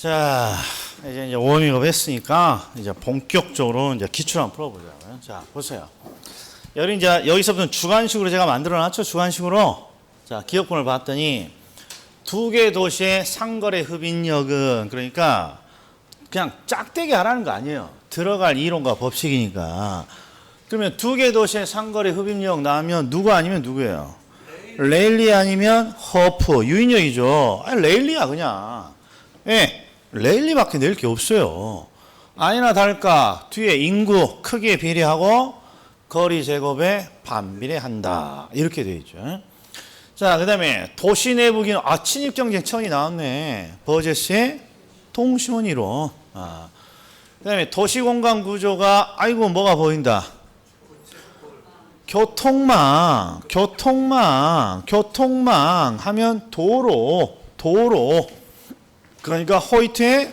자, 이제 워밍업 했으니까 이제 본격적으로 이제 기출 한번 풀어보자고요. 자, 보세요. 여기서부터 주관식으로 제가 만들어놨죠. 주관식으로. 자, 기억본을 봤더니 두 개 도시의 상거래 흡인력은 그러니까 그냥 짝대기 하라는 거 아니에요. 들어갈 이론과 법칙이니까. 그러면 두 개 도시의 상거래 흡인력 나오면 누구 아니면 누구예요? 레일리 아니면 허프. 유인력이죠. 아니, 레일리야 그냥. 예. 레일리밖에 낼 게 없어요. 아니나 다를까 뒤에 인구 크기에 비례하고 거리 제곱에 반비례한다. 이렇게 되어 있죠. 자, 그 다음에 도시 내부 기능. 친입경쟁 천이 나왔네. 버제스의 동시원 이론. 그 다음에 도시공간 구조가 아이고 뭐가 보인다. 교통망 하면 도로. 그러니까 호이트의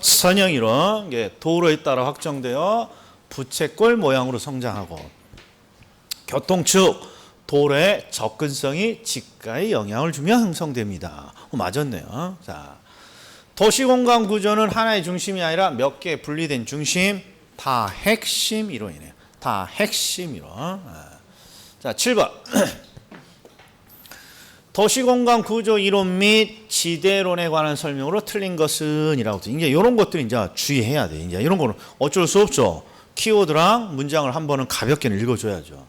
선형이론, 도로에 따라 확정되어 부채꼴 모양으로 성장하고, 교통축, 도로의 접근성이 직가에 영향을 주며 형성됩니다. 맞았네요. 자, 도시공간 구조는 하나의 중심이 아니라 몇 개 분리된 중심, 다 핵심 이론이네요. 다 핵심 이론. 자, 7번. 도시공간 구조 이론 및 지대론에 관한 설명으로 틀린 것은 이라고. 이제 이런 것들이 이제 주의해야 돼. 이제 이런 거는 어쩔 수 없죠. 키워드랑 문장을 한 번은 가볍게 읽어줘야죠.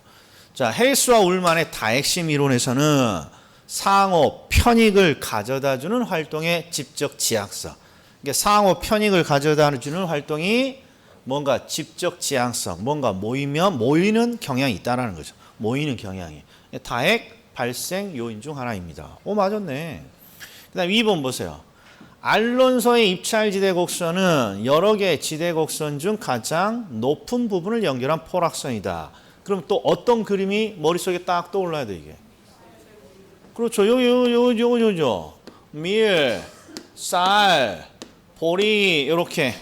자, 헬스와 울만의 다핵심 이론에서는 상호 편익을 가져다주는 활동의 직접 지향성. 그러니까 상호 편익을 가져다주는 활동이 뭔가 직접 지향성, 뭔가 모이는 경향이 있다라는 거죠. 모이는 경향이. 다핵 발생 요인 중 하나입니다. 맞았네. 그 다음 2번 보세요. 알론소의 입찰 지대 곡선은 여러 개의 지대 곡선 중 가장 높은 부분을 연결한 포락선이다. 그럼 또 어떤 그림이 머릿속에 딱 떠올라야 돼, 이게? 그렇죠. 요죠. 밀, 쌀, 보리, 이렇게.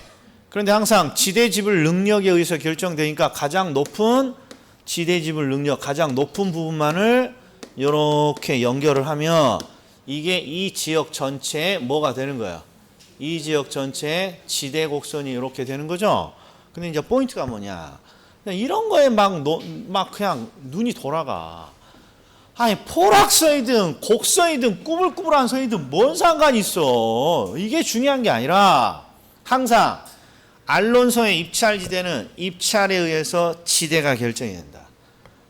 그런데 항상 지대지불 능력에 의해서 결정되니까 가장 높은 지대지불 능력, 가장 높은 부분만을 이렇게 연결을 하면 이게 이 지역 전체에 뭐가 되는 거야? 이 지역 전체에 지대 곡선이 이렇게 되는 거죠. 근데 이제 포인트가 뭐냐? 그냥 이런 거에 막 그냥 눈이 돌아가. 아니, 포락선이든 곡선이든 꾸불꾸불한 선이든 뭔 상관이 있어. 이게 중요한 게 아니라 항상 알론소의 입찰지대는 입찰에 의해서 지대가 결정이 된다.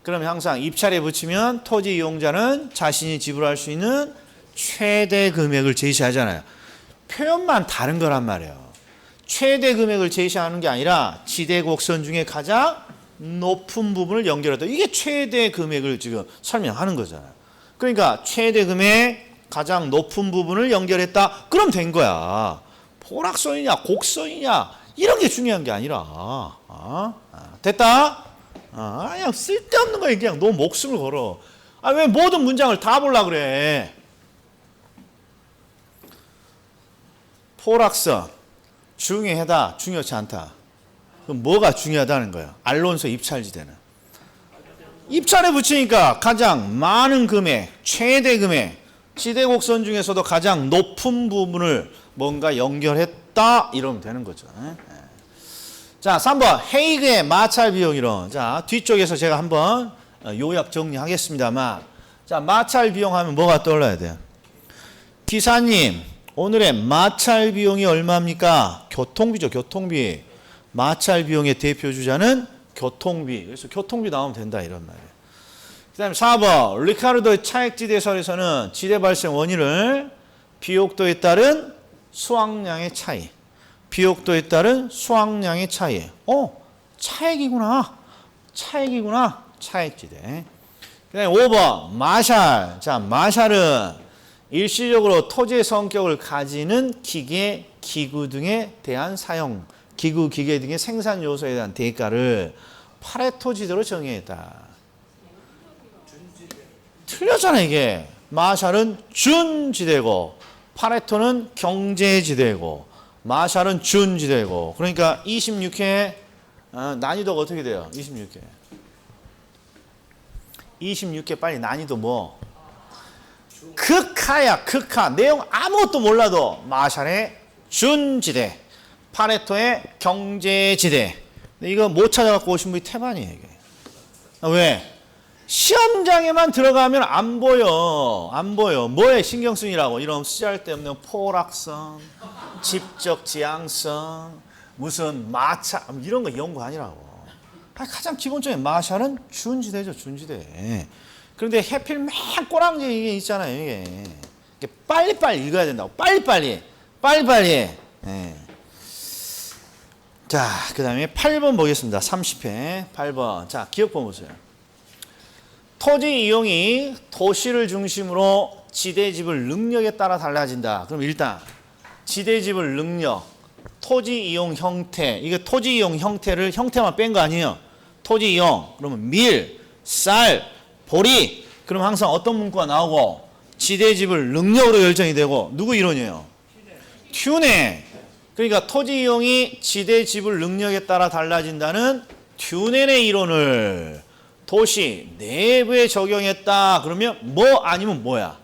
그러면 항상 입찰에 붙이면 토지 이용자는 자신이 지불할 수 있는 최대 금액을 제시하잖아요. 표현만 다른 거란 말이에요. 최대 금액을 제시하는 게 아니라 지대 곡선 중에 가장 높은 부분을 연결하다. 이게 최대 금액을 지금 설명하는 거잖아요. 그러니까 최대 금액 가장 높은 부분을 연결했다. 그럼 된 거야. 포락선이냐 곡선이냐 이런 게 중요한 게 아니라. 됐다? 그냥 쓸데없는 거에 그냥 너 목숨을 걸어. 왜 모든 문장을 다 보려고 그래? 포락선 중요하다, 중요치 않다. 그럼 뭐가 중요하다는 거야? 알론소 입찰지대는 입찰에 붙이니까 가장 많은 금액, 최대 금액, 지대 곡선 중에서도 가장 높은 부분을 뭔가 연결했다 이러면 되는 거죠. 자, 3번 헤이그의 마찰 비용 이론. 자, 뒤쪽에서 제가 한번 요약 정리하겠습니다만, 자, 마찰 비용 하면 뭐가 떠올라야 돼요? 기사님, 오늘의 마찰 비용이 얼마입니까? 교통비죠, 교통비. 마찰 비용의 대표 주자는 교통비. 그래서 교통비 나오면 된다 이런 말이에요. 그 다음에 4번 리카르도의 차액지대설에서는 지대 발생 원인을 비옥도에 따른 수확량의 차이. 비옥도에 따른 수확량의 차이. 차액이구나. 차액지대. 그 다음에 5번 마샬. 자, 마샬은 일시적으로 토지의 성격을 가지는 기계, 기구 등에 대한 사용, 기구, 기계 등의 생산 요소에 대한 대가를 파레토 지대로 정의했다. 틀렸잖아 이게. 마샬은 준지대고 파레토는 경제지대고 마샬은 준지대고. 그러니까 26회 난이도가 어떻게 돼요? 26회 빨리 난이도 뭐? 극하야 극하. 내용 아무것도 몰라도 마샬의 준지대. 파레토의 경제지대. 근데 이거 못 찾아갖고 오신 분이 태반이에요, 이게. 왜? 시험장에만 들어가면 안 보여. 안 보여. 뭐에 신경 쓰이라고? 이런 쓰잘데없는 포락성, 집적 지향성, 무슨 마차, 이런 거 연구 아니라고. 가장 기본적인 마샬은 준지대죠, 준지대. 그런데 해필 맨 꼬랑지 이게 있잖아요, 이게. 빨리빨리 읽어야 된다고. 빨리빨리. 예. 자, 그 다음에 8번 보겠습니다. 30회 8번. 자, 기억번 보세요. 토지 이용이 도시를 중심으로 지대지불 능력에 따라 달라진다. 그럼 일단 지대지불 능력, 토지 이용 형태. 이게 토지 이용 형태만 뺀 거 아니에요. 토지 이용. 그러면 밀, 쌀, 보리. 그럼 항상 어떤 문구가 나오고 지대지불 능력으로 결정이 되고 누구 이론이에요? 튜네. 그러니까 토지 이용이 지대지불 능력에 따라 달라진다는 튜넨의 이론을 도시 내부에 적용했다. 그러면 뭐 아니면 뭐야?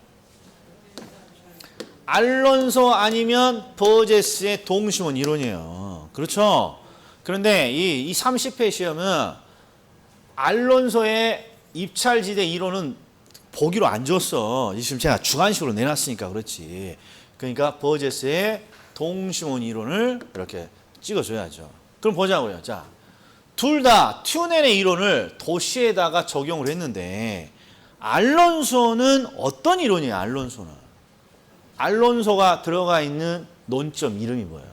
알론소 아니면 버제스의 동심원 이론이에요. 그렇죠? 그런데 이 30회 시험은 알론소의 입찰지대 이론은 보기로 안 줬어. 지금 제가 주관식으로 내놨으니까 그렇지. 그러니까 버제스의 동심원 이론을 이렇게 찍어줘야죠. 그럼 보자고요. 자, 둘 다 튜넨의 이론을 도시에다가 적용을 했는데 알론소는 어떤 이론이에요? 알론소가 들어가 있는 논점 이름이 뭐예요?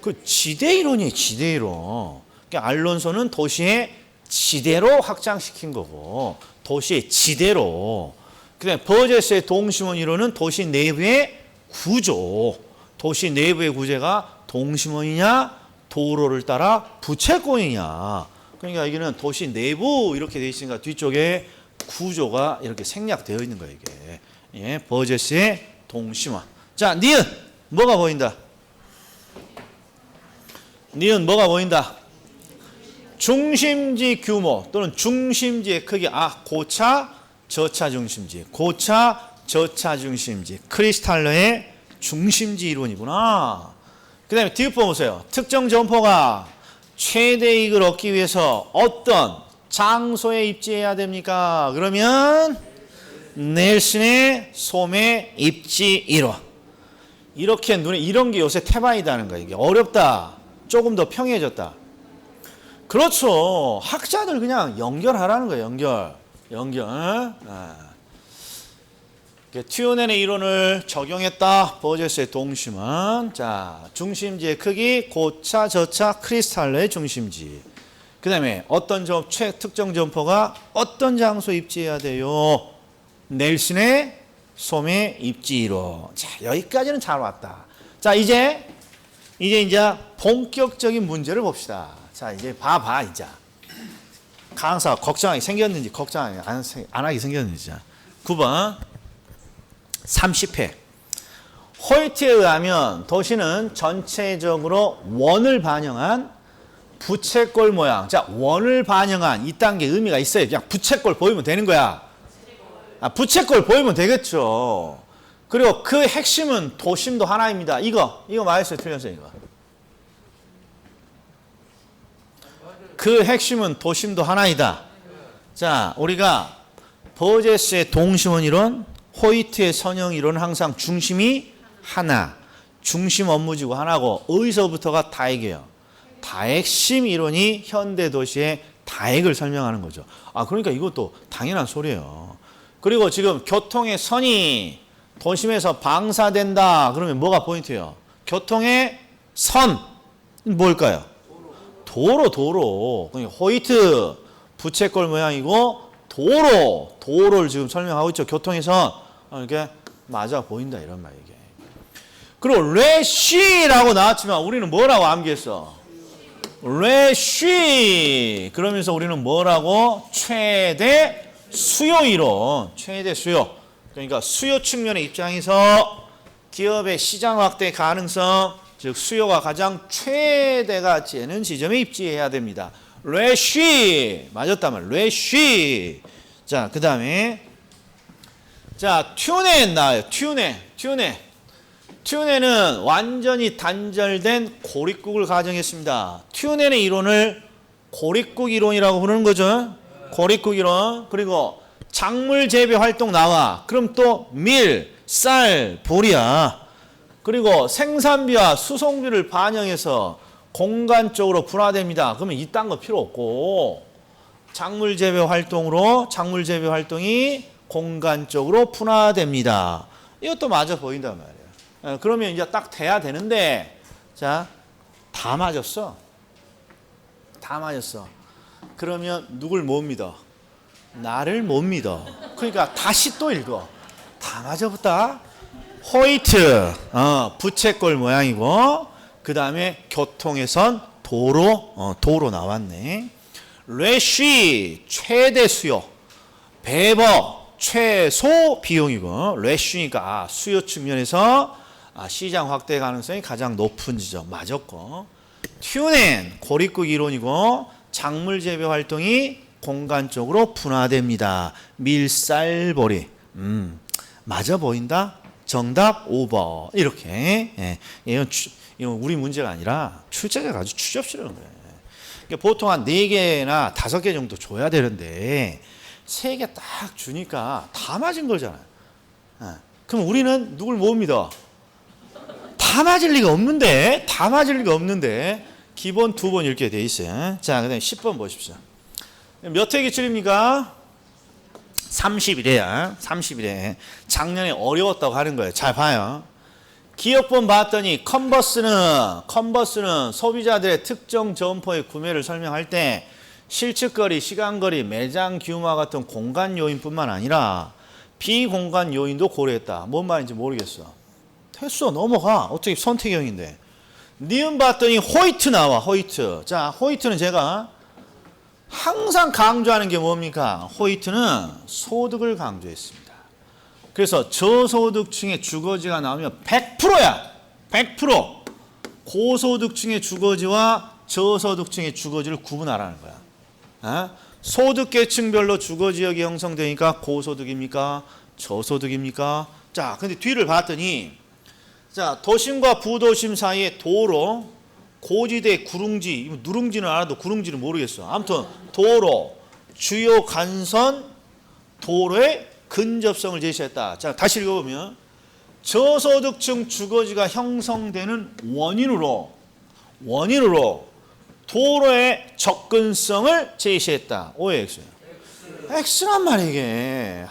그 지대 이론이에요. 지대 이론. 그러니까 알론소는 도시의 지대로 확장시킨 거고 도시의 지대로. 그다음에 버제스의 동심원 이론은 도시 내부의 구조. 도시 내부의 구조가 동심원이냐 도로를 따라 부채꼴이냐. 그러니까 여기는 도시 내부 이렇게 돼 있으니까 뒤쪽에 구조가 이렇게 생략되어 있는 거예요, 이게. 예, 버제스의 동심원. 자, 니은 뭐가 보인다? 니은 뭐가 보인다? 중심지 규모 또는 중심지의 크기. 고차, 저차 중심지. 고차, 저차 중심지. 크리스탈러의 중심지 이론이구나. 그 다음에 뒷부분 보세요. 특정 점포가 최대 이익을 얻기 위해서 어떤 장소에 입지해야 됩니까? 그러면 넬슨의 소매 입지 이론. 이렇게 눈에 이런 게 요새 태반이다는 거예요. 이게 어렵다. 조금 더 평이해졌다. 그렇죠. 학자들 그냥 연결하라는 거예요. 연결. 튜넨의 이론을 적용했다. 버제스의 동심원. 자, 중심지의 크기, 고차, 저차, 크리스탈러의 중심지. 그 다음에 어떤 특정 점포가 어떤 장소에 입지해야 돼요? 넬슨의 소매 입지 이론. 자, 여기까지는 잘 왔다. 자, 이제 본격적인 문제를 봅시다. 자, 이제 봐봐, 이제. 강사가 걱정하게 생겼는지, 걱정 안 하게 생겼는지. 9번. 30회. 호이트에 의하면 도시는 전체적으로 원을 반영한 부채꼴 모양. 자, 원을 반영한 이 단계 의미가 있어요. 그냥 부채꼴 보이면 되는 거야. 부채꼴 보이면 되겠죠. 그리고 그 핵심은 도심도 하나입니다. 이거 맞았어요? 틀렸어요? 이거. 그 핵심은 도심도 하나이다. 자, 우리가 버제스의 동심원 이론, 호이트의 선형 이론은 항상 중심이 하나, 중심 업무지구 하나고 어디서부터가 다액이에요. 다핵심 이론이 현대 도시의 다액을 설명하는 거죠. 그러니까 이것도 당연한 소리예요. 그리고 지금 교통의 선이 도심에서 방사된다. 그러면 뭐가 포인트예요? 교통의 선 뭘까요? 도로. 그러니까 호이트 부채꼴 모양이고 도로를 지금 설명하고 있죠. 교통의 선. 이렇게 맞아 보인다 이런 말이에요. 그리고 레쉬라고 나왔지만 우리는 뭐라고 암기했어? 레쉬. 그러면서 우리는 뭐라고? 최대 수요 이론. 최대 수요. 그러니까 수요 측면의 입장에서 기업의 시장 확대 가능성, 즉 수요가 가장 최대가 되는 지점에 입지해야 됩니다. 레쉬. 맞았다면 레쉬. 자, 그 다음에 자, 튜넨 나와요. 튜넨. 튜넨은 완전히 단절된 고립국을 가정했습니다. 튜넨의 이론을 고립국 이론이라고 부르는 거죠. 고립국 이론. 그리고 작물 재배 활동 나와. 그럼 또 밀, 쌀, 보리야. 그리고 생산비와 수송비를 반영해서 공간적으로 분화됩니다. 그러면 이딴 거 필요 없고 작물 재배 활동으로 작물 재배 활동이 공간적으로 분화됩니다. 이것도 맞아 보인단 말이에요. 그러면 이제 딱 돼야 되는데 자, 다 맞았어. 다 맞았어. 그러면 누굴 못 믿어? 나를 못 믿어. 그러니까 다시 또 읽어. 다 맞아봤다. 호이트, 부채꼴 모양이고 그 다음에 교통에선 도로 나왔네. 레쉬, 최대 수요. 배버, 최소 비용이고 레쉬니까 수요 측면에서 시장 확대 가능성이 가장 높은 지점 맞았고 튜넨, 고립국 이론이고 작물 재배 활동이 공간적으로 분화됩니다. 밀쌀보리. 맞아 보인다. 정답 5번. 이렇게. 예. 이건 우리 문제가 아니라 출제자가 아주 추접스러운 거예요. 그러니까 보통 한 4개나 5개 정도 줘야 되는데 3개 딱 주니까 다 맞은 거잖아요. 예. 그럼 우리는 누굴 못 믿어? 다 맞을 리가 없는데. 다 맞을 리가 없는데. 기본 2번 이렇게 돼 있어요. 자, 그 다음에 10번 보십시오. 몇 회 기출입니까? 30일이야. 30일에. 작년에 어려웠다고 하는 거예요. 잘 봐요. 기억본 봤더니 컨버스는 소비자들의 특정 점포의 구매를 설명할 때 실측거리, 시간거리, 매장 규모와 같은 공간 요인뿐만 아니라 비공간 요인도 고려했다. 뭔 말인지 모르겠어. 됐어. 넘어가. 어차피 선택형인데. 니은 봤더니 호이트 나와. 호이트. 자, 호이트는 제가 항상 강조하는 게 뭡니까? 호이트는 소득을 강조했습니다. 그래서 저소득층의 주거지가 나오면 100%야. 100%. 고소득층의 주거지와 저소득층의 주거지를 구분하라는 거야. 소득계층별로 주거지역이 형성되니까 고소득입니까? 저소득입니까? 자, 근데 뒤를 봤더니 자, 도심과 부도심 사이에 도로, 고지대, 구릉지, 누룽지는 알아도 구릉지는 모르겠어. 아무튼 도로, 주요 간선, 도로의 근접성을 제시했다. 자, 다시 읽어보면 저소득층 주거지가 형성되는 원인으로 도로의 접근성을 제시했다. O의 X예요. X란 말이야 이게.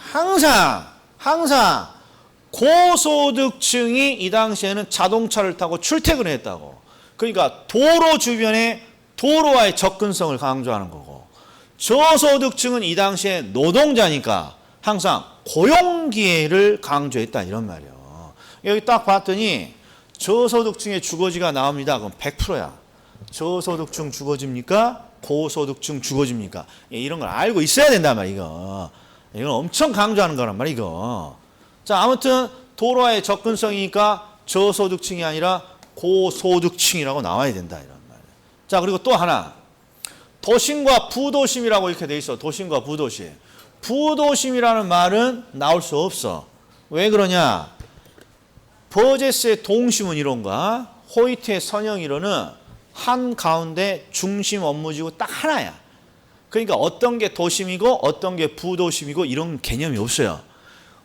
항상 고소득층이 이 당시에는 자동차를 타고 출퇴근을 했다고. 그러니까 도로 주변에 도로와의 접근성을 강조하는 거고 저소득층은 이 당시에 노동자니까 항상 고용기회를 강조했다 이런 말이에요. 여기 딱 봤더니 저소득층의 주거지가 나옵니다. 그럼 100%야. 저소득층 주거지입니까? 고소득층 주거지입니까? 이런 걸 알고 있어야 된단 말이야 이거. 이건 엄청 강조하는 거란 말이야 이거. 자, 아무튼 도로와의 접근성이니까 저소득층이 아니라 고소득층이라고 나와야 된다 이런 말이에요. 자, 그리고 또 하나 도심과 부도심이라고 이렇게 돼 있어. 도심과 부도심. 부도심이라는 말은 나올 수 없어. 왜 그러냐? 버제스의 동심은 이론과 호이트의 선형 이론은 한가운데 중심 업무지구 딱 하나야. 그러니까 어떤 게 도심이고 어떤 게 부도심이고 이런 개념이 없어요.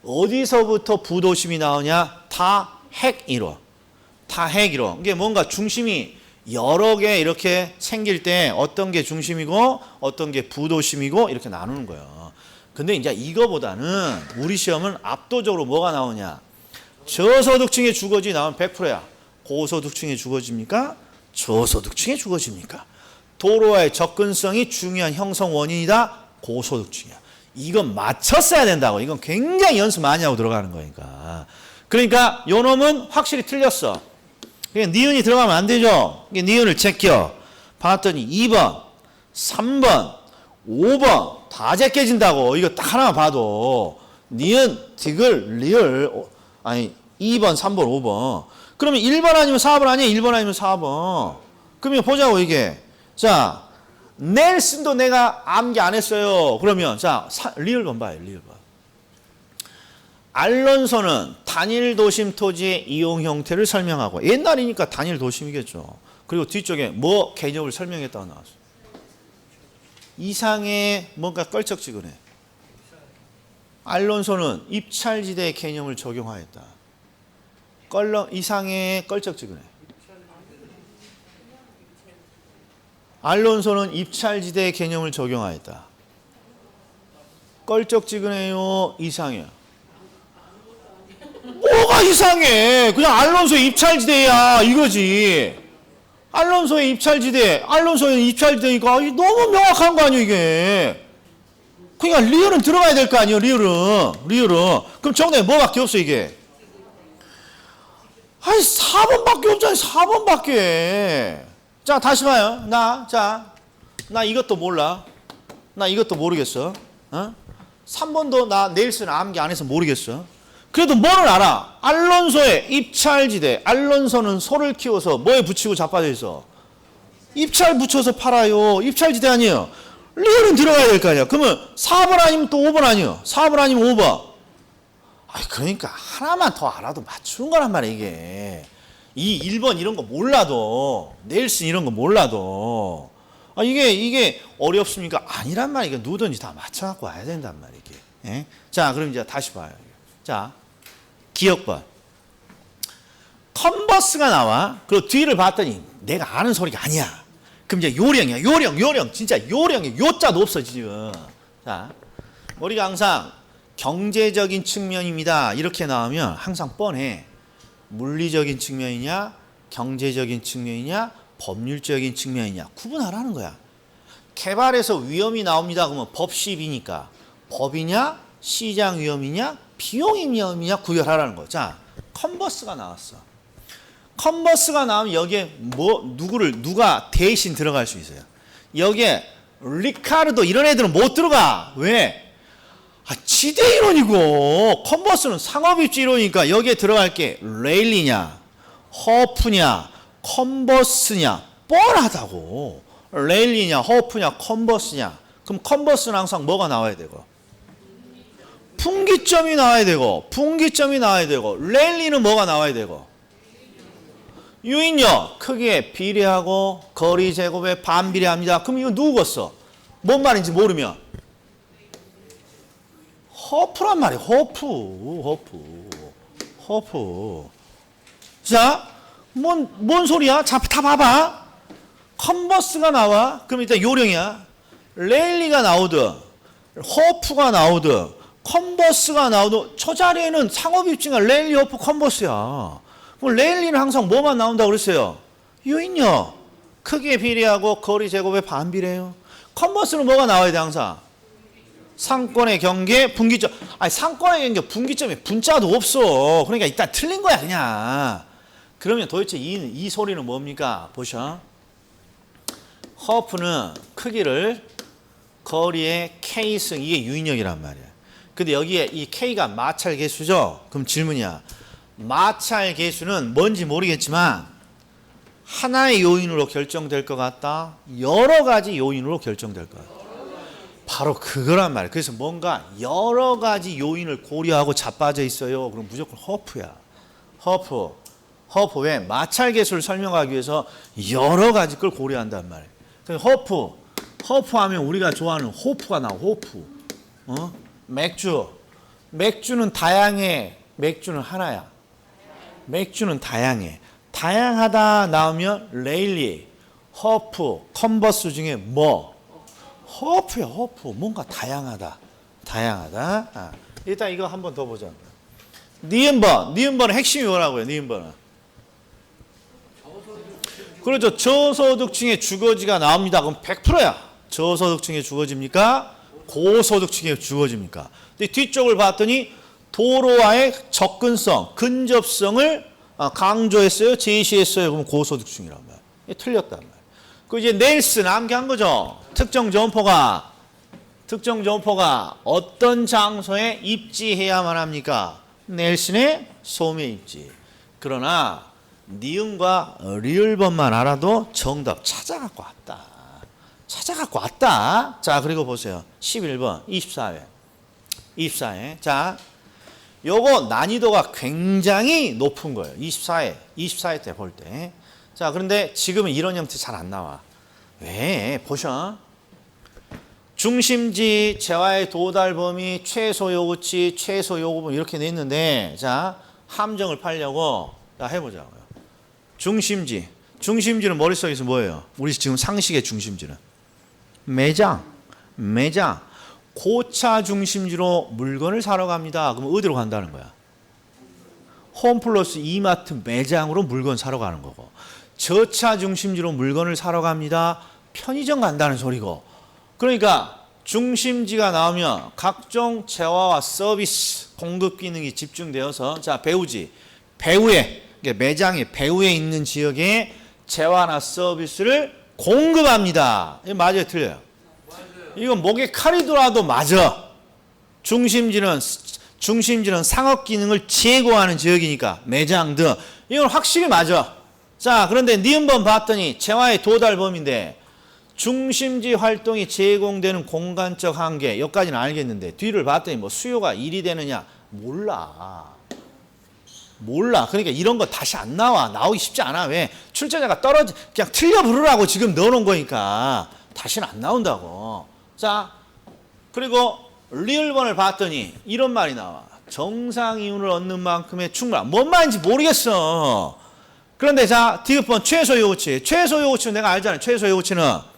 어디서부터 부도심이 나오냐? 타핵 이론. 타핵 이론. 이게 뭔가 중심이 여러 개 이렇게 생길 때 어떤 게 중심이고 어떤 게 부도심이고 이렇게 나누는 거예요. 근데 이제 이거보다는 우리 시험은 압도적으로 뭐가 나오냐? 저소득층의 주거지 나오면 100%야. 고소득층의 주거지입니까? 저소득층의 주거지입니까? 도로와의 접근성이 중요한 형성 원인이다. 고소득층이야. 이건 맞췄어야 된다고. 이건 굉장히 연습 많이 하고 들어가는 거니까. 그러니까 요 놈은 확실히 틀렸어. 그러니까 니은이 들어가면 안 되죠. 니은을 제껴. 봤더니 2번, 3번, 5번 다 제껴진다고. 이거 딱 하나만 봐도 니은, 디귿, 리을 아니 2번, 3번, 5번. 그러면 1번 아니면 4번 아니야? 1번 아니면 4번. 그러면 보자고 이게. 자, 넬슨도 내가 암기 안 했어요. 그러면 자, 리을 번 봐요. 리을 번. 알론소는 단일 도심 토지의 이용 형태를 설명하고 옛날이니까 단일 도심이겠죠. 그리고 뒤쪽에 뭐 개념을 설명했다고 나왔어요. 이상의 뭔가 껄쩍지근해. 알론소는 입찰지대의 개념을 적용하였다. 이상의 껄쩍지근해. 알론소는 입찰지대의 개념을 적용하였다. 껄쩍지근해요? 이상해요? 뭐가 이상해? 그냥 알론소의 입찰지대야 이거지. 알론소의 입찰지대, 알론소의 입찰지대니까 너무 명확한 거 아니에요 이게. 그러니까 리을은 들어가야 될 거 아니에요 리을은. 그럼 정답에 뭐밖에 없어 이게? 아니 4번밖에 없잖아요 4번밖에. 자 다시 봐요. 나 이것도 몰라. 나 이것도 모르겠어. 3번도 나 네일슨 암기 안 해서 모르겠어. 그래도 뭐를 알아? 알론소의 입찰지대. 알론소는 소를 키워서 뭐에 붙이고 자빠져 있어? 입찰 붙여서 팔아요. 입찰지대 아니에요. 리을은 들어가야 될 거 아니야. 그러면 4번 아니면 또 5번 아니에요. 4번 아니면 5번. 그러니까 하나만 더 알아도 맞추는 거란 말이야 이게. 이 1번 이런 거 몰라도 네일슨 이런 거 몰라도 이게 어렵습니까? 아니란 말이야. 이게 누구든지 다 맞춰갖고 와야 된단 말이야 이게. 예? 자 그럼 이제 다시 봐요. 자 기억번. 컨버스가 나와. 그리고 뒤를 봤더니 내가 아는 소리가 아니야. 그럼 이제 요령이야. 요령. 진짜 요령이야. 요자도 없어 지금. 자 우리가 항상 경제적인 측면입니다. 이렇게 나오면 항상 뻔해. 물리적인 측면이냐, 경제적인 측면이냐, 법률적인 측면이냐 구분하라는 거야. 개발에서 위험이 나옵니다. 그러면 법시비니까 법이냐, 시장 위험이냐, 비용 위험이냐 구별하라는 거. 자, 컨버스가 나왔어. 컨버스가 나오면 여기에 누가 대신 들어갈 수 있어요. 여기에 리카르도 이런 애들은 못 들어가. 왜? 지대 이론이고 컨버스는 상업입지 이론이니까 여기에 들어갈 게 레일리냐 허프냐 컨버스냐 뻔하다고. 레일리냐 허프냐 컨버스냐. 그럼 컨버스는 항상 뭐가 나와야 되고 분기점이 나와야 되고 레일리는 뭐가 나와야 되고 유인력 크기에 비례하고 거리 제곱에 반비례합니다. 그럼 이거 누구겠어? 뭔 말인지 모르면 허프란 말이야. 허프. 자, 뭔 소리야? 자, 다 봐봐. 컨버스가 나와. 그럼 일단 요령이야. 레일리가 나오든 허프가 나오든 컨버스가 나오든 저 자리에는 상업입지가 레일리, 허프, 컨버스야. 그럼 레일리는 항상 뭐만 나온다고 그랬어요? 유인력. 크기에 비례하고 거리 제곱에 반비례해요. 컨버스는 뭐가 나와야 돼 항상? 상권의 경계, 분기점. 상권의 경계, 분기점에 분자도 없어. 그러니까 일단 틀린 거야, 그냥. 그러면 도대체 이 소리는 뭡니까? 보셔. 허프는 크기를 거리의 K승, 이게 유인력이란 말이야. 근데 여기에 이 K가 마찰 계수죠? 그럼 질문이야. 마찰 계수는 뭔지 모르겠지만 하나의 요인으로 결정될 것 같다? 여러 가지 요인으로 결정될 것 같다? 바로 그거란 말이에요. 그래서 뭔가 여러 가지 요인을 고려하고 자빠져 있어요. 그럼 무조건 허프야. 허프 왜? 마찰 계수를 설명하기 위해서 여러 가지 걸 고려한단 말이에요. 허프 하면 우리가 좋아하는 호프가 나와. 호프. 맥주는 다양해. 맥주는 하나야. 맥주는 다양해. 다양하다 나오면 레일리, 허프, 컨버스 중에 뭐? 허프야. 뭔가 다양하다. 일단 이거 한 번 더 보자. 니은번의 핵심이 뭐라고요? 니은번은 그렇죠. 저소득층의 주거지가 나옵니다. 그럼 100%야. 저소득층의 주거지입니까? 고소득층의 주거지입니까? 근데 뒤쪽을 봤더니 도로와의 접근성, 근접성을 강조했어요? 제시했어요? 그럼 고소득층이란 말이야. 틀렸단 말이야. 그 이제 네일슨 암기한 거죠. 특정 점포가 어떤 장소에 입지해야만 합니까? 네일슨의 소매 입지. 그러나 니은과 리을번만 알아도 정답 찾아갖고 왔다. 자, 그리고 보세요. 11번 24회. 자, 요거 난이도가 굉장히 높은 거예요. 24회 때 볼 때. 자, 그런데 지금은 이런 형태 잘 안 나와. 왜? 보셔. 중심지, 재화의 도달 범위, 최소 요구치, 최소 요구 범위 이렇게 냈는데, 자, 함정을 팔려고, 자, 해보자고요. 중심지는 머릿속에서 뭐예요? 우리 지금 상식의 중심지는 매장. 고차 중심지로 물건을 사러 갑니다. 그럼 어디로 간다는 거야? 홈플러스 이마트 매장으로 물건 사러 가는 거고, 저차 중심지로 물건을 사러 갑니다. 편의점 간다는 소리고. 그러니까 중심지가 나오면 각종 재화와 서비스 공급 기능이 집중되어서, 자, 배우의 매장의 배후에 있는 지역에 재화나 서비스를 공급합니다. 이거 맞아요, 틀려요? 이건 목에 칼이 들어와도 맞아. 중심지는 상업 기능을 제공하는 지역이니까 매장 등 이건 확실히 맞아. 자, 그런데 니은번 봤더니 재화의 도달 범위인데 중심지 활동이 제공되는 공간적 한계, 여기까지는 알겠는데 뒤를 봤더니 뭐 수요가 1이 되느냐? 몰라. 그러니까 이런 거 다시 안 나와. 나오기 쉽지 않아. 왜? 출제자가 그냥 틀려 부르라고 지금 넣어놓은 거니까 다시는 안 나온다고. 자, 그리고 리을번을 봤더니 이런 말이 나와. 정상 이윤을 얻는 만큼의 충분한. 뭔 말인지 모르겠어. 그런데 자, 디귿번 최소 요구치. 최소 요구치는 내가 알잖아요. 최소 요구치는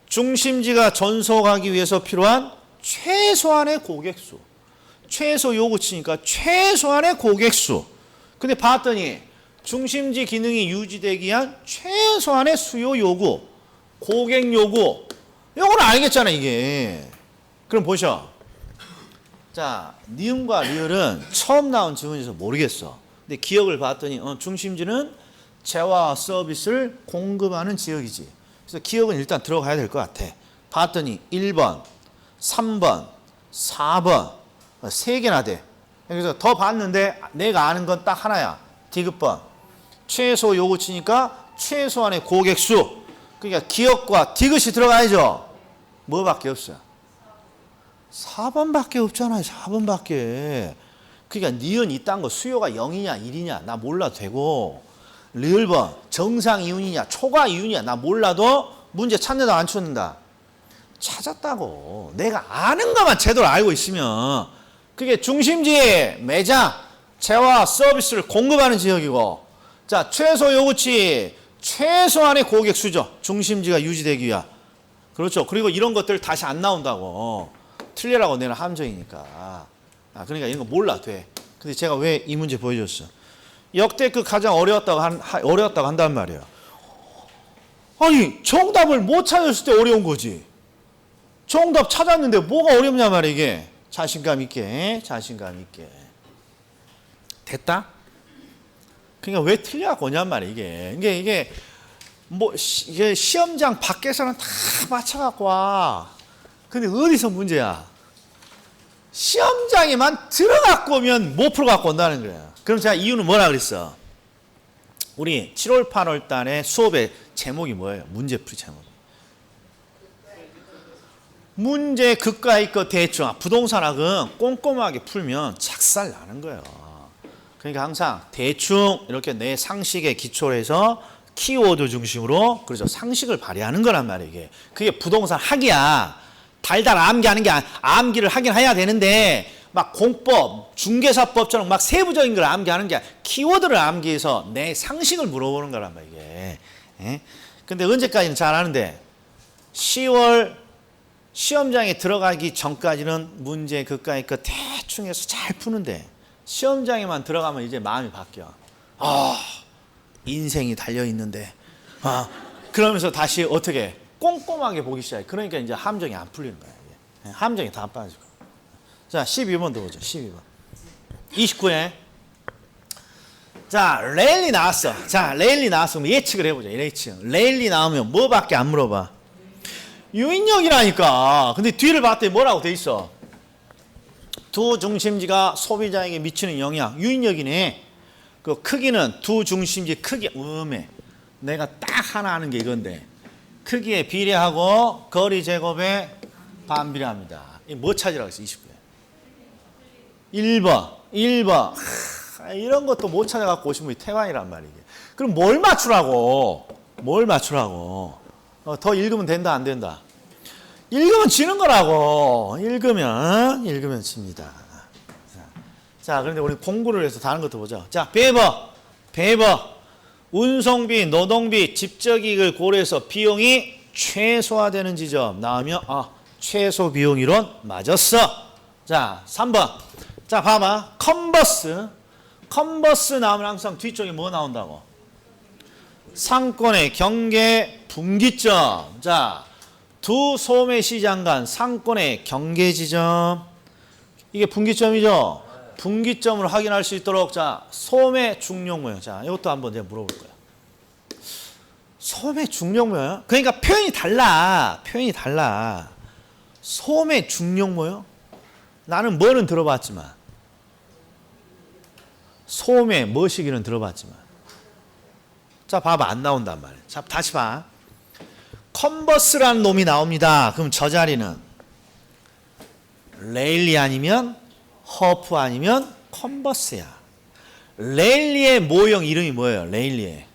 중심지가 전속하기 위해서 필요한 최소한의 고객수. 최소 요구치니까 최소한의 고객수. 근데 봤더니 중심지 기능이 유지되기 위한 최소한의 수요 요구, 고객 요구. 요거는 알겠잖아, 이게. 그럼 보셔. 자, 니은과 리을은 처음 나온 지문에서 모르겠어. 근데 기억을 봤더니 중심지는 재화 서비스를 공급하는 지역이지. 그래서 기억은 일단 들어가야 될 것 같아. 봤더니 1번, 3번, 4번 세 개나 돼. 그래서 더 봤는데 내가 아는 건 딱 하나야. 디귿번. 최소 요구치니까 최소한의 고객수. 그러니까 기억과 디귿이 들어가야죠. 뭐밖에 없어요? 4번밖에 없잖아요. 4번밖에. 그러니까 니은 이딴 거 수요가 0이냐 1이냐 나 몰라도 되고, 리을번 정상 이윤이냐 초과 이윤이냐 나 몰라도 문제 찾는다 안 찾는다? 찾았다고. 내가 아는 것만 제대로 알고 있으면. 그게 중심지 매장 재화 서비스를 공급하는 지역이고, 자, 최소 요구치 최소한의 고객 수죠. 중심지가 유지되기 위한. 그렇죠. 그리고 이런 것들 다시 안 나온다고. 틀리라고 내는 함정이니까. 그러니까 이런 거 몰라 돼. 근데 제가 왜 이 문제 보여줬어? 역대급 가장 어려웠다고 한단 말이에요. 아니, 정답을 못 찾았을 때 어려운 거지. 정답 찾았는데 뭐가 어렵냐 말이야, 이게. 자신감 있게. 됐다? 그러니까 왜 틀려갖고 오냔 말이야, 이게. 이게 시험장 밖에서는 다 맞춰갖고 와. 근데 어디서 문제야? 시험장에만 들어갖고 오면 못 풀어갖고 온다는 거야. 그럼 제가 이유는 뭐라 그랬어? 우리 7월, 8월 달에 수업의 제목이 뭐예요? 문제풀이 제목. 문제 그까이 거 대충. 부동산학은 꼼꼼하게 풀면 작살 나는 거예요. 그러니까 항상 대충 이렇게 내 상식에 기초로 해서 키워드 중심으로, 그렇죠, 상식을 발휘하는 거란 말이에요. 이게. 그게 부동산 학이야. 달달 암기하는 게 암기를 하긴 해야 되는데 막 공법, 중개사법처럼 막 세부적인 걸 암기하는 게 아니라 키워드를 암기해서 내 상식을 물어보는 거란 말이에요. 이게. 예? 근데 언제까지는 잘 아는데 10월 시험장에 들어가기 전까지는 문제 그까이 거 대충 해서 잘 푸는데 시험장에만 들어가면 이제 마음이 바뀌어. 인생이 달려있는데. 그러면서 다시 어떻게 꼼꼼하게 보기 시작해. 그러니까 이제 함정이 안 풀리는 거야. 이게. 함정이 다 빠지고. 자, 12번도 보죠. 12번. 29회. 자, 레일리 나왔어. 자, 레일리 나왔으면 예측을 해보자. 예측. 레일리 나오면 뭐밖에 안 물어봐? 유인력이라니까. 근데 뒤를 봤더니 뭐라고 돼 있어? 두 중심지가 소비자에게 미치는 영향. 유인력이네. 그 크기는 두 중심지 크기. 내가 딱 하나 아는 게 이건데. 크기에 비례하고 거리 제곱에 반비례합니다. 뭐 찾으라고 했어? 29회. 1번. 1번. 이런 것도 못 찾아갖고 오신 분이 태반이란 말이게. 그럼 뭘 맞추라고? 뭘 맞추라고? 더 읽으면 된다, 안 된다? 읽으면 지는 거라고. 읽으면 칩니다. 자, 그런데 우리 공부를 해서 다른 것도 보자. 자, 베이버. 운송비, 노동비, 집적이익을 고려해서 비용이 최소화되는 지점 나오면 최소 비용 이론 맞았어. 자, 3번. 자, 봐봐. 컨버스 나오면 항상 뒤쪽에 뭐 나온다고? 상권의 경계 분기점. 자, 두 소매 시장 간 상권의 경계 지점. 이게 분기점이죠? 분기점을 확인할 수 있도록 자, 소매 중력 모형. 자, 이것도 한번 내가 물어볼 거야. 소매 중력 모형? 그러니까 표현이 달라. 소매 중력 모형? 나는 뭐는 들어봤지만 소매 뭐시기는 들어봤지만 자, 봐봐. 안 나온단 말이야. 자, 다시 봐. 컨버스라는 놈이 나옵니다. 그럼 저 자리는 레일리 아니면 허프 아니면 컨버스야. 레일리의 모형 이름이 뭐예요? 레일리의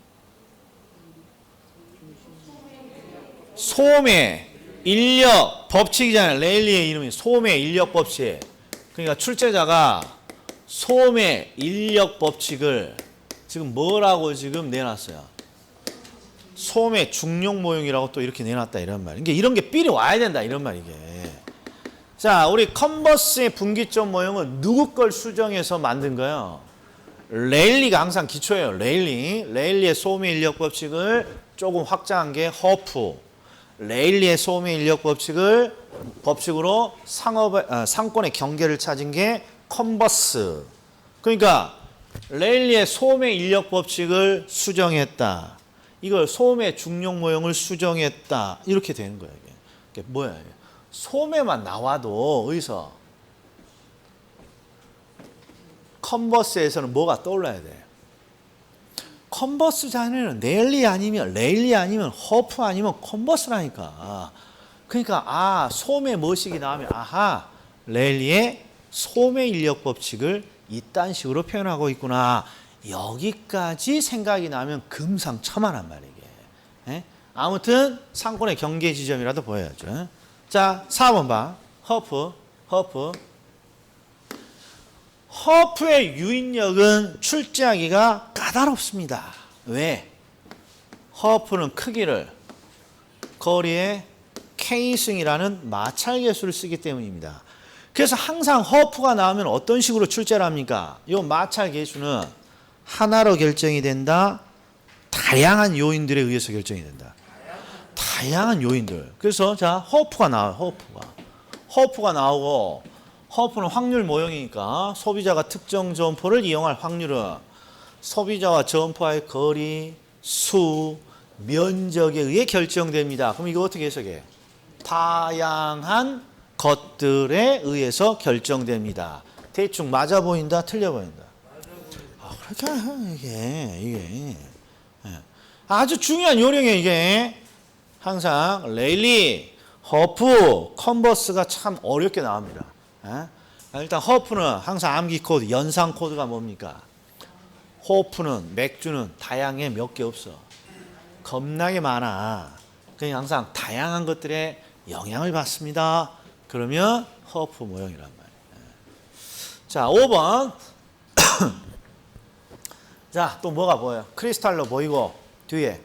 소매 인력 법칙이잖아요. 레일리의 이름이 소매 인력 법칙. 그러니까 출제자가 소매 인력 법칙을 지금 뭐라고 지금 내놨어요? 소매 중력 모형이라고 또 이렇게 내놨다 이런 말. 그러니까 이런 게 삘이 와야 된다 이런 말 이게. 자, 우리 컨버스의 분기점 모형은 누구 걸 수정해서 만든 거예요? 레일리가 항상 기초예요. 레일리의 소매 인력 법칙을 조금 확장한 게 허프. 레일리의 소매 인력 법칙으로 상권의 경계를 찾은 게 컨버스. 그러니까 레일리의 소매 인력 법칙을 수정했다. 이걸 소매 중력 모형을 수정했다. 이렇게 되는 거예요. 이게 뭐야? 이게. 소매만 나와도 어디서 컨버스에서는 뭐가 떠올라야 돼? 컨버스 자네는 레일리 아니면 허프 아니면 컨버스라니까. 그러니까 소매 뭐식이 나오면 레일리의 소매 인력 법칙을 이딴 식으로 표현하고 있구나. 여기까지 생각이 나면 금상첨화란 말이게. 아무튼 상권의 경계 지점이라도 보여야죠. 자, 4번 봐. 허프의 유인력은 출제하기가 까다롭습니다. 왜? 허프는 크기를 거리의 K승이라는 마찰계수를 쓰기 때문입니다. 그래서 항상 허프가 나오면 어떤 식으로 출제를 합니까? 이 마찰계수는 하나로 결정이 된다. 다양한 요인들에 의해서 결정이 된다. 다양한 요인들. 그래서 자, 허프가 나와요. 허프가 나오고 허프는 확률 모형이니까 소비자가 특정 점포를 이용할 확률은 소비자와 점포와의 거리, 수, 면적에 의해 결정됩니다. 그럼 이거 어떻게 해석해? 다양한 것들에 의해서 결정됩니다. 대충 맞아 보인다, 틀려 보인다. 그렇게 이게 아주 중요한 요령이에요. 이게 항상 레일리, 허프, 컨버스가 참 어렵게 나옵니다. 일단 허프는 항상 암기 코드, 연상 코드가 뭡니까? 호프는 맥주는 다양해 몇 개 없어. 겁나게 많아. 그냥 항상 다양한 것들에 영향을 받습니다. 그러면 허프 모형이란 말이에요. 자, 5번. 자, 또 뭐가 보여요? 크리스탈로 보이고 뒤에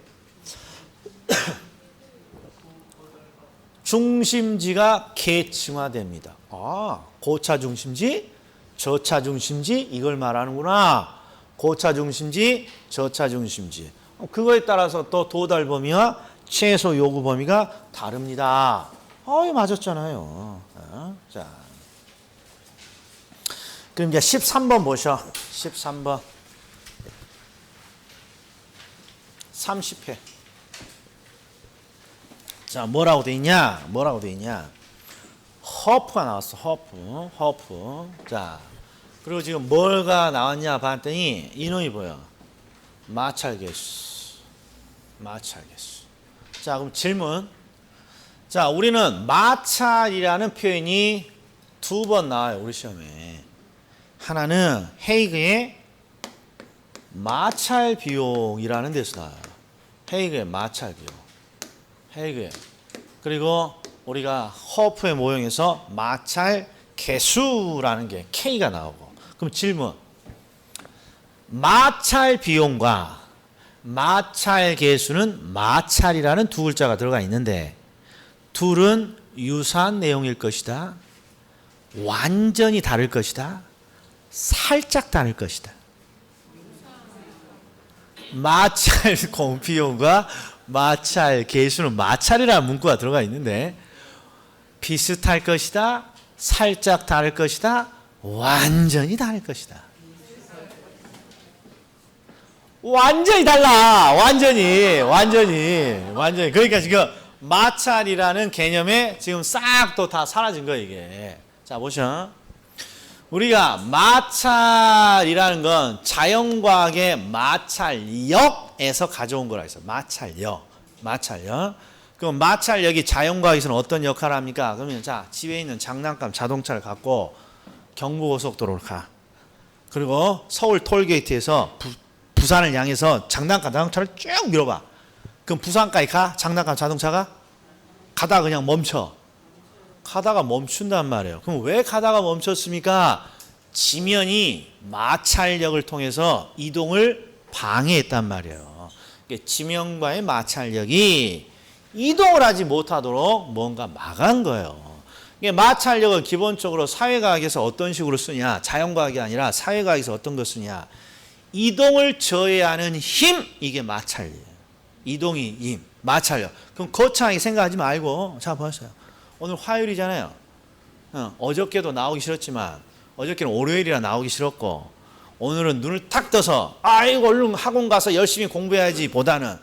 중심지가 계층화됩니다. 고차 중심지, 저차 중심지 이걸 말하는구나. 고차 중심지, 저차 중심지. 그거에 따라서 또 도달 범위와 최소 요구 범위가 다릅니다. 이거 맞았잖아요. 자, 그럼 이제 13번 보셔. 13번. 30회. 자, 뭐라고 돼 있냐? 허프가 나왔어. 허프. 자, 그리고 지금 뭐가 나왔냐 봤더니 이놈이 보여. 마찰계수. 자, 그럼 질문. 자, 우리는 마찰이라는 표현이 2번 나와요. 우리 시험에. 하나는 헤이그의 마찰 비용이라는 데서 나와요. 헤이그의 마찰 비용. 헤이그의. 그리고 우리가 허프의 모형에서 마찰 개수라는 게 K가 나오고. 그럼 질문. 마찰 비용과 마찰 개수는 마찰이라는 두 글자가 들어가 있는데 둘은 유사한 내용일 것이다. 완전히 다를 것이다. 살짝 다를 것이다. 마찰 공비용과 마찰 개수는 마찰이라는 문구가 들어가 있는데 비슷할 것이다. 살짝 다를 것이다. 완전히 다를 것이다. 완전히 달라. 완전히. 그러니까 지금 마찰이라는 개념에 지금 싹 또 다 사라진 거예요, 이게. 자, 보셔. 우리가 마찰이라는 건 자연과학의 마찰력에서 가져온 거라 했어요. 마찰력. 그럼 마찰력이 자연과학에서는 어떤 역할을 합니까? 그러면 자, 집에 있는 장난감 자동차를 갖고 경부고속도로를 가. 그리고 서울 톨게이트에서 부산을 향해서 장난감 자동차를 쭉 밀어봐. 그럼 부산까지 가? 장난감 자동차가? 가다가 그냥 멈춰. 가다가 멈춘단 말이에요. 그럼 왜 가다가 멈췄습니까? 지면이 마찰력을 통해서 이동을 방해했단 말이에요. 지면과의 마찰력이 이동을 하지 못하도록 뭔가 막은 거예요. 마찰력은 기본적으로 사회과학에서 어떤 식으로 쓰냐? 자연과학이 아니라 사회과학에서 어떤 거 쓰냐? 이동을 저해하는 힘, 이게 마찰이에요. 이동이 힘, 마찰력. 그럼 거창하게 생각하지 말고, 자, 보세요. 오늘 화요일이잖아요. 어저께도 나오기 싫었지만, 어저께는 월요일이라 나오기 싫었고, 오늘은 눈을 탁 떠서, 아이고, 얼른 학원 가서 열심히 공부해야지 보다는,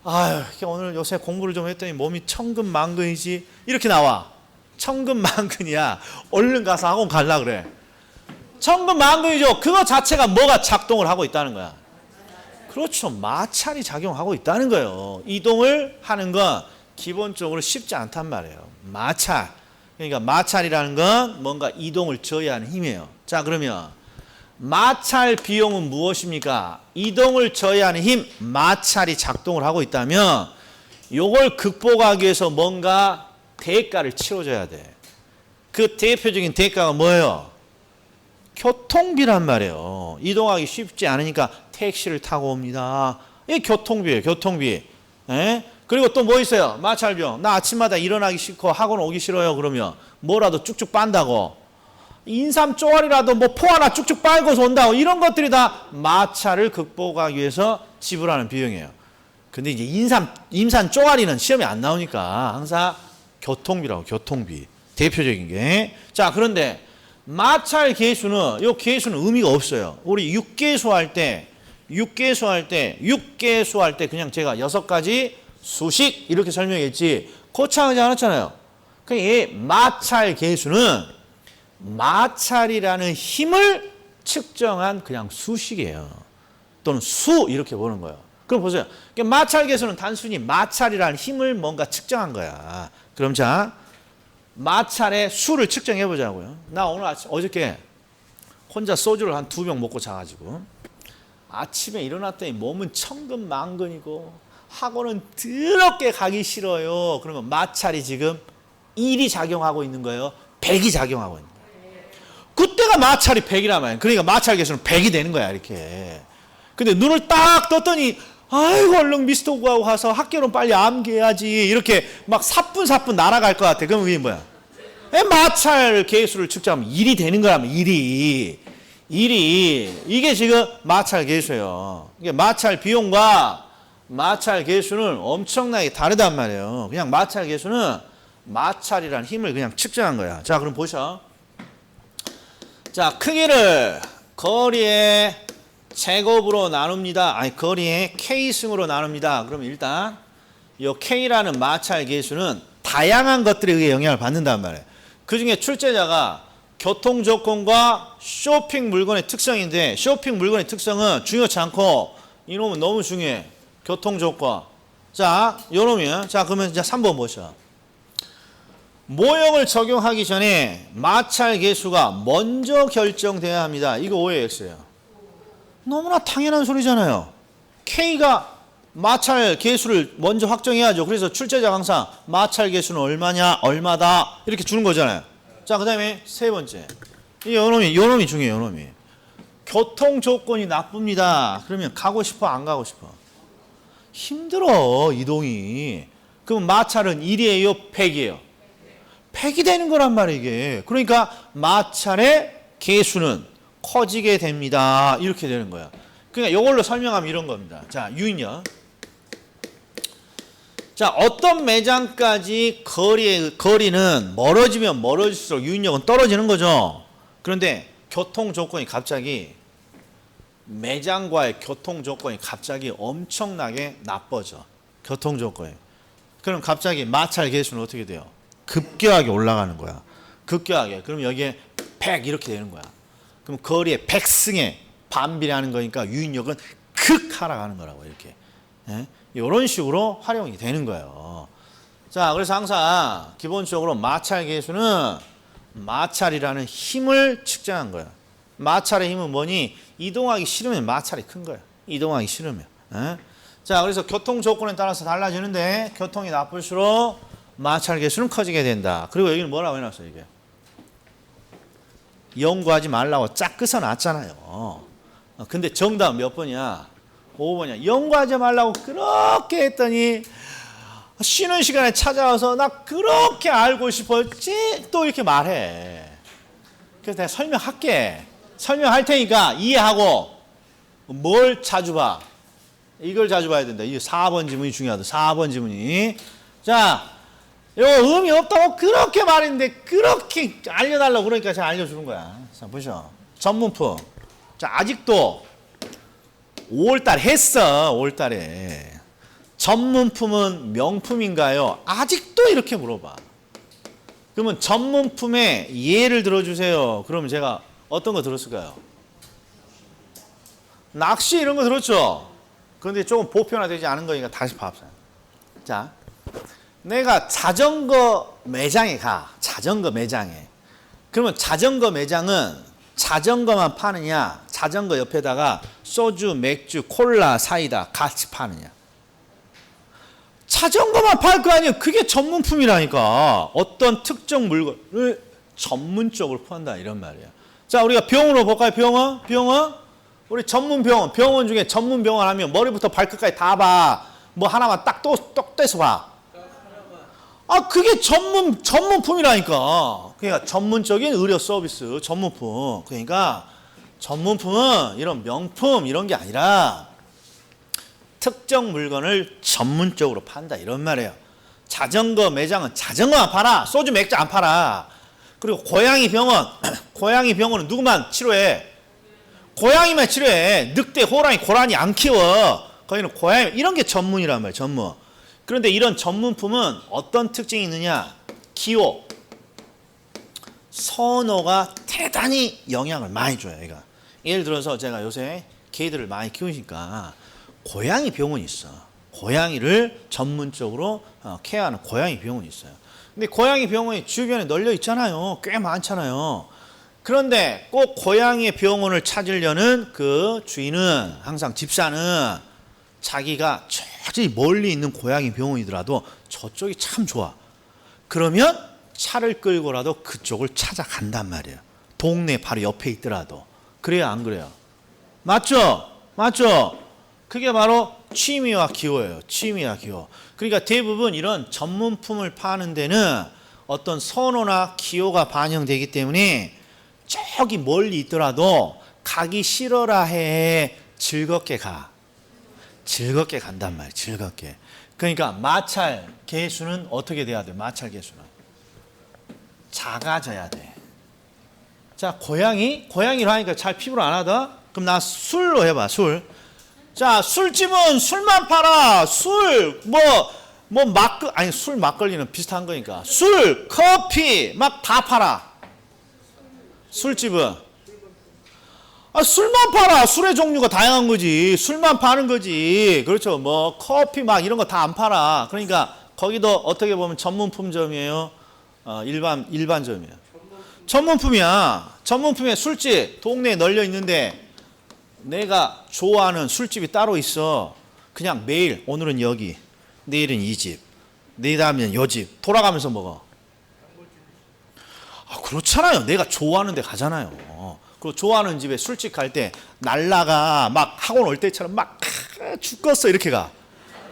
아유, 오늘 요새 공부를 좀 했더니 몸이 천근만근이지. 이렇게 나와. 천근만근이야. 얼른 가서 학원 갈라 그래. 천근만근이죠. 그거 자체가 뭐가 작동을 하고 있다는 거야. 그렇죠. 마찰이 작용하고 있다는 거예요. 이동을 하는 건 기본적으로 쉽지 않단 말이에요. 마찰. 그러니까 마찰이라는 건 뭔가 이동을 저해하는 힘이에요. 자, 그러면 마찰 비용은 무엇입니까? 이동을 저해하는 힘, 마찰이 작동을 하고 있다면 이걸 극복하기 위해서 뭔가 대가를 치러줘야 돼. 그 대표적인 대가가 뭐예요? 교통비란 말이에요. 이동하기 쉽지 않으니까 택시를 타고 옵니다. 이게 교통비예요. 교통비. 에? 그리고 또 뭐 있어요? 마찰비용. 나 아침마다 일어나기 싫고 학원 오기 싫어요. 그러면 뭐라도 쭉쭉 빤다고. 인삼 쪼가리라도 뭐 포 하나 쭉쭉 빨고서 온다고. 이런 것들이 다 마찰을 극복하기 위해서 지불하는 비용이에요. 근데 이제 인삼 쪼가리는 시험에 안 나오니까 항상 교통비라고. 교통비. 대표적인 게. 자, 그런데 마찰 계수는, 이 계수는 의미가 없어요. 우리 육계수 할 때 그냥 제가 6가지 수식 이렇게 설명했지 거창하지 않았잖아요. 이 마찰 계수는 마찰이라는 힘을 측정한 그냥 수식이에요. 또는 수 이렇게 보는 거예요. 그럼 보세요. 마찰 계수는 단순히 마찰이라는 힘을 뭔가 측정한 거야. 그럼 자, 마찰의 수를 측정해 보자고요. 나 오늘 어저께 혼자 소주를 한 2병 먹고 자가지고 아침에 일어났더니 몸은 천근만근이고 학원은 더럽게 가기 싫어요. 그러면 마찰이 지금 1이 작용하고 있는 거예요. 100이 작용하고 있는 거예요. 그때가 마찰이 100이란 말이에요. 그러니까 마찰 계수는 100이 되는 거야, 이렇게. 근데 눈을 딱 떴더니 아이고, 얼른 미스터 구하고 가서 학교는 빨리 암기해야지. 이렇게 막 사뿐사뿐 날아갈 것 같아. 그럼 이게 뭐야? 마찰 계수를 측정하면 1이 되는 거라면 1이. 이게 지금 마찰 계수예요. 이게 마찰 비용과 마찰 계수는 엄청나게 다르단 말이에요. 그냥 마찰 계수는 마찰이라는 힘을 그냥 측정한 거야. 자, 그럼 보셔. 자, 크기를 거리의 제곱으로 나눕니다. 아니, 거리의 K승으로 나눕니다. 그럼 일단 이 K라는 마찰 계수는 다양한 것들에 의해 영향을 받는단 말이에요. 그 중에 출제자가 교통 조건과 쇼핑 물건의 특성인데, 쇼핑 물건의 특성은 중요치 않고 이놈은 너무 중요해. 교통 조건. 자, 요놈이야. 자, 그러면 이제 3번 보셔. 모형을 적용하기 전에 마찰 계수가 먼저 결정돼야 합니다. 이거 오해 X예요. 너무나 당연한 소리잖아요. K가 마찰 계수를 먼저 확정해야죠. 그래서 출제자가 항상 마찰 계수는 얼마냐, 얼마다 이렇게 주는 거잖아요. 자, 그 다음에 세 번째. 요놈이 중요해요. 요놈이. 교통 조건이 나쁩니다. 그러면 가고 싶어, 안 가고 싶어? 힘들어, 이동이. 그럼 마찰은 1이에요, 100이에요? 100이 되는 거란 말이에요, 이게. 그러니까 마찰의 계수는 커지게 됩니다. 이렇게 되는 거야. 그러니까 이걸로 설명하면 이런 겁니다. 자, 유인력. 자, 어떤 매장까지 거리는 멀어지면 멀어질수록 유인력은 떨어지는 거죠. 그런데 교통 조건이 갑자기 매장과의 교통 조건이 갑자기 엄청나게 나빠져. 교통 조건이. 그럼 갑자기 마찰 계수는 어떻게 돼요? 급격하게 올라가는 거야. 급격하게. 그럼 여기에 100 이렇게 되는 거야. 그럼 거리의 100승에 반비례하는 거니까 유인력은 극 하락하는 거라고 이렇게. 예? 이런 식으로 활용이 되는 거예요. 자, 그래서 항상 기본적으로 마찰 계수는 마찰이라는 힘을 측정한 거야. 마찰의 힘은 뭐니? 이동하기 싫으면 마찰이 큰 거야. 이동하기 싫으면. 예? 자, 그래서 교통 조건에 따라서 달라지는데 교통이 나쁠수록 마찰 계수는 커지게 된다. 그리고 여기는 뭐라고 해놨어요, 이게? 연구하지 말라고 짝 끄서 놨잖아요. 근데 정답 몇 번이야? 5번이야. 연구하지 말라고 그렇게 했더니 쉬는 시간에 찾아와서 나 그렇게 알고 싶었지? 또 이렇게 말해. 그래서 내가 설명할게. 설명할 테니까 이해하고 뭘 자주 봐? 이걸 자주 봐야 된다. 이 4번 지문이 중요하다. 4번 지문이. 자, 이거 의미 없다고 그렇게 말했는데 그렇게 알려달라고 그러니까 제가 알려주는 거야. 자, 보시죠. 전문품. 자, 아직도 5월달 했어. 5월달에. 전문품은 명품인가요? 아직도 이렇게 물어봐. 그러면 전문품의 예를 들어주세요. 그러면 제가 어떤 거 들었을까요? 낚시 이런 거 들었죠? 그런데 조금 보편화되지 않은 거니까 다시 봐봅시다. 자, 내가 자전거 매장에 가. 자전거 매장에. 그러면 자전거 매장은 자전거만 파느냐, 자전거 옆에다가 소주, 맥주, 콜라, 사이다 같이 파느냐. 자전거만 팔 거 아니에요. 그게 전문품이라니까. 어떤 특정 물건을 전문적으로 판다 이런 말이야. 자, 우리가 병원으로 볼까요? 병원? 우리 전문 병원. 병원 중에 전문 병원 하면 머리부터 발끝까지 다 봐. 뭐 하나만 딱 떼서 봐. 아, 그게 전문품이라니까. 그러니까 전문적인 의료 서비스, 전문품. 그러니까 전문품은 이런 명품 이런 게 아니라 특정 물건을 전문적으로 판다 이런 말이에요. 자전거 매장은 자전거만 팔아. 소주, 맥주 안 팔아. 그리고 고양이 병원은 누구만 치료해? 고양이만 치료해. 늑대, 호랑이, 고라니 안 키워. 거기는 고양이 이런 게 전문이란 말이에요. 전문. 그런데 이런 전문품은 어떤 특징이 있느냐? 기호, 선호가 대단히 영향을 많이 줘요. 얘가. 예를 들어서 제가 요새 개들을 많이 키우니까 고양이 병원이 있어. 고양이를 전문적으로 케어하는 고양이 병원이 있어요. 근데 고양이 병원이 주변에 널려 있잖아요. 꽤 많잖아요. 그런데 꼭 고양이 병원을 찾으려는 그 주인은 항상 집사는 자기가 저기 멀리 있는 고양이 병원이더라도 저쪽이 참 좋아. 그러면 차를 끌고라도 그쪽을 찾아간단 말이에요. 동네 바로 옆에 있더라도. 그래요, 안 그래요? 맞죠? 그게 바로 취미와 기호예요. 취미와 기호. 그러니까 대부분 이런 전문품을 파는 데는 어떤 선호나 기호가 반영되기 때문에 저기 멀리 있더라도 가기 싫어라 해. 즐겁게 가. 즐겁게 간단 말이에요. 즐겁게. 그러니까 마찰 계수는 어떻게 돼야 돼? 마찰 계수는 작아져야 돼. 자, 고양이로 하니까 잘 피부로 안 하다? 그럼 나 술로 해봐. 술. 자, 술집은 술만 팔아. 술, 술 막걸리는 비슷한 거니까. 술, 커피 막 다 팔아. 술집은 술만 팔아. 술의 종류가 다양한 거지. 술만 파는 거지. 그렇죠. 뭐 커피 막 이런 거 다 안 팔아. 그러니까 거기도 어떻게 보면 전문품점이에요. 일반점이에요. 전문품이야. 전문품에 술집 동네에 널려 있는데 내가 좋아하는 술집이 따로 있어. 그냥 매일 오늘은 여기, 내일은 이 집, 내일 다음엔 요 집 돌아가면서 먹어. 그렇잖아요. 내가 좋아하는 데 가잖아요. 그리고 좋아하는 집에 술집 갈 때 날라가 막 학원 올 때처럼 막 죽겠어 이렇게 가.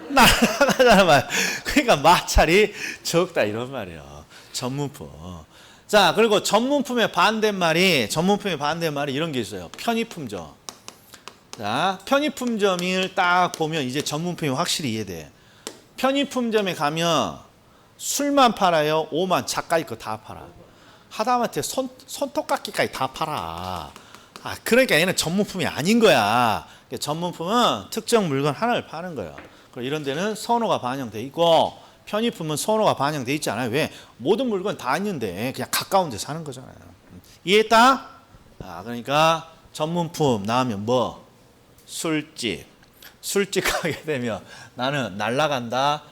날라가잖아. 그러니까 마찰이 적다 이런 말이에요. 전문품. 자, 그리고 전문품의 반대말이 이런 게 있어요. 편의품점. 자, 편의품점을 딱 보면 이제 전문품이 확실히 이해돼. 편의품점에 가면 술만 팔아요? 오만 작가이 거 다 팔아. 하다못해 손톱깎이까지 다 팔아. 그러니까 얘는 전문품이 아닌 거야. 전문품은 특정 물건 하나를 파는 거예요. 그리고 이런 데는 선호가 반영돼 있고 편의품은 선호가 반영돼 있지 않아요. 왜? 모든 물건 다 있는데 그냥 가까운 데 사는 거잖아요. 이해했다? 그러니까 전문품 나오면 뭐? 술집. 술집 가게 되면 나는 날라간다.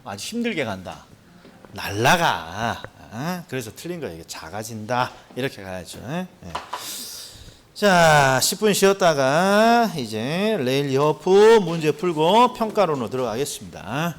아주 힘들게 간다. 날라가. 그래서 틀린 거예요. 이게 작아진다. 이렇게 가야죠. 자, 10분 쉬었다가 이제 레일리허프 문제 풀고 평가론으로 들어가겠습니다.